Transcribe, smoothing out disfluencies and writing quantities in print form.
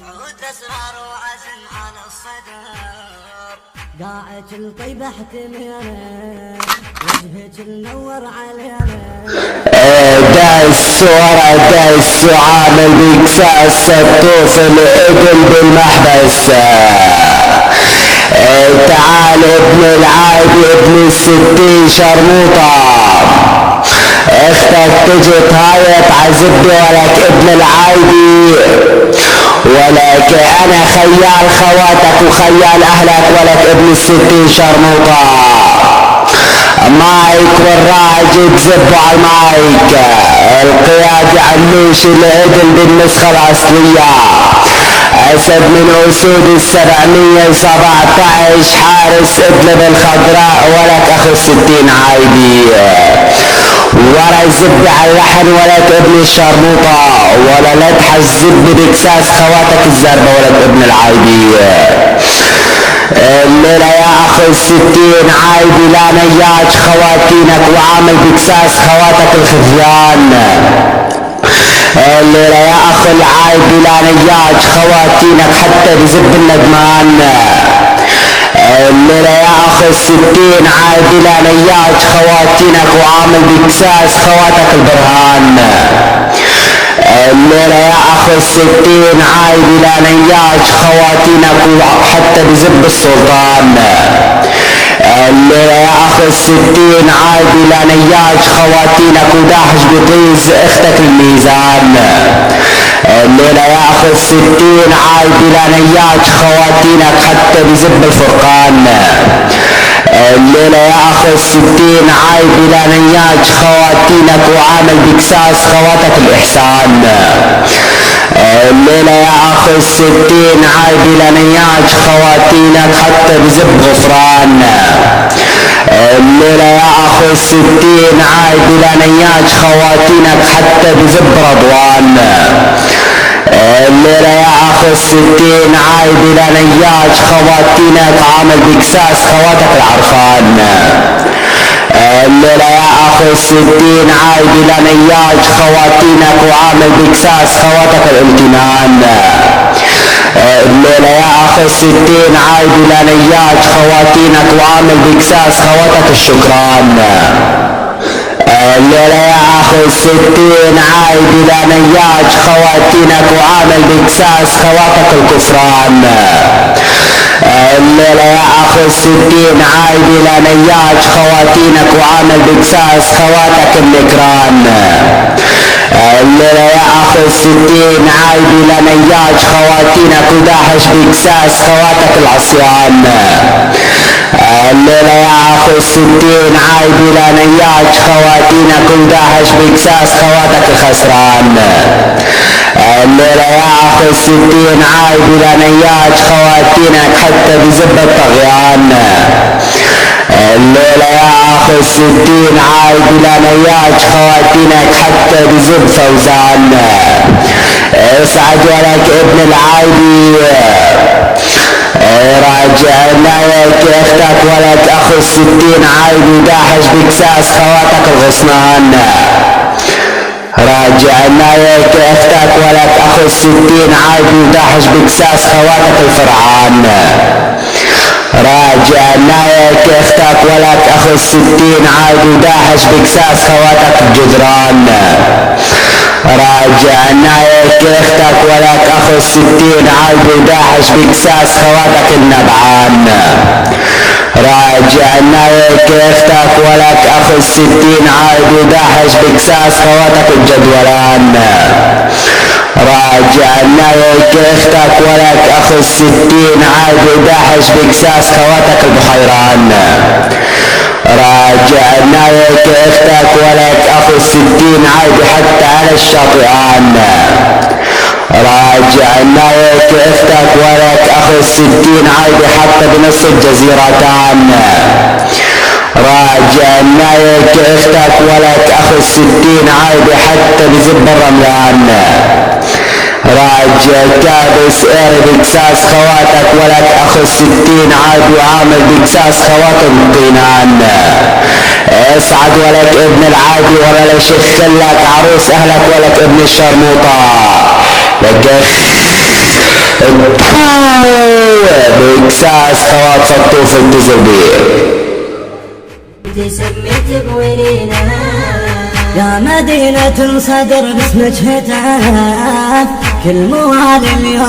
عود اسرار وعزم على الصدر قاعك الطيب احتمينا وجهك المنور علينا داس ورا داس وعامل بكساس الطوف العدل بالمحبس. تعال ابن العادي ابن الستين شرموطة اختك تجي تهايط عزبي ولك ابن العادي ولك انا خيال خواتك وخيال اهلك ولك ابن الستين شرموطة. مايك والراجل تزبوا على المايك القيادي علوش العدل بالنسخة الاصلية اسد من اسود 717 حارس ادلب الخضراء ولك اخو 60 عايدي ورا الزب على اللحن ولك ابن الشرموطة ولا لا تحزب بكساس خواتك الزربة ولك ابن العايدي. الليلة يا اخو 60 عايدي لا نياج خواتينك وعامل بكساس خواتك الخذيان. الليلة يا اخو العايدي لا نياج خواتينك حتى بزب الندمان. الليلة يا اخو 60 عايدي لا نياج خواتينك وعامل بكساس خواتك البرهان. الليلة يا اخو 60 عايدي لا نياج خواتينك وحتى بزب السلطان. الليلة يا اخو 60 عايدي لا نياج خواتينك وداحش بطيز اختك الميزان. الليلة يا اخو 60 عايدي لا نياج خواتينك حتى بزب الفرقان. الليلة يا اخو 60 عايدي لا نياج خواتينك وعامل بكساس خواتك الاحسان. الليلة يا اخو 60 عايدي لا نياج خواتينك حتى بزب غفران. الليلة يا اخو 60 عايدي لا نياج خواتينك حتى بزب رضوان. الليلة يا اخو 60 عايدي لا نياج خواتينك عامل بكساس خواتك العرفان. الليلة يا اخو 60 عايدي لا نياج خواتينك وعامل بكساس خواتك الامتنان. الليلة يا اخو 60 عايدي لا نياج خواتينك وعامل بكساس خواتك الشكران. الليلة يا اخو 60 عايدي لا نياج خواتينك وعامل بكساس خواتك الكفران. الليلة يا اخو 60 عايدي لا نياج خواتينك وعامل بكساس خواتك النكران. الليلة يا اخو 60 عايدي لا نياج خواتينك وداحش بكساس خواتك العصيان. الليلة يا اخو 60 عايدي لا نياج خواتينك وداحش بكساس خواتك الخسران. الليلة يا اخو 60 عايدي لا نياج خواتينك حتى بزب الطغيان. الليلة يا اخو 60 عايدي لا نياج خواتينك حتى بزب فوزان. اسعد ولك ابن العايدي راجع نايك اختك ولك اخو 60 عايدي داحش بكساس خواتك الغصنان. راجع نايك اختك ولك اخو 60 عايدي داحش بكساس خواتك الفرعان. راجع نايك اختك ولك اخو 60 عايدي داحش بكساس خواتك الجدران. راجع نايك اختك ولك اخو 60 عايدي داحش بكساس خواتك النبعان. راجع نايك اختك ولك اخو 60 عايدي داحش بكساس خواتك الجدولان. راجع نايك اختك ولك اخو 60 عايدي داحش بكساس خواتك البحيران. راجع نايك اختك ولك اخو 60 عايدي حتى على الشاطئان. راجع نايك اختك ولك اخو 60 عايدي حتى بنص الجزيرتان. راجع نايك اختك ولك اخو 60 عايدي حتى بزب الرملان. راجع كابس اير بكساس خواتك ولك اخو 60 عايدي وعامل بكساس خواتك الطينان. اسعد ولك ابن العادي ولا لشيخ لك عروس اهلك ولك ابن الشرموطة. لك بإكساس خوات خطوف التزبير تسميت بولينا يا مدينة صدر باسمك هتاف كل موالي اليوم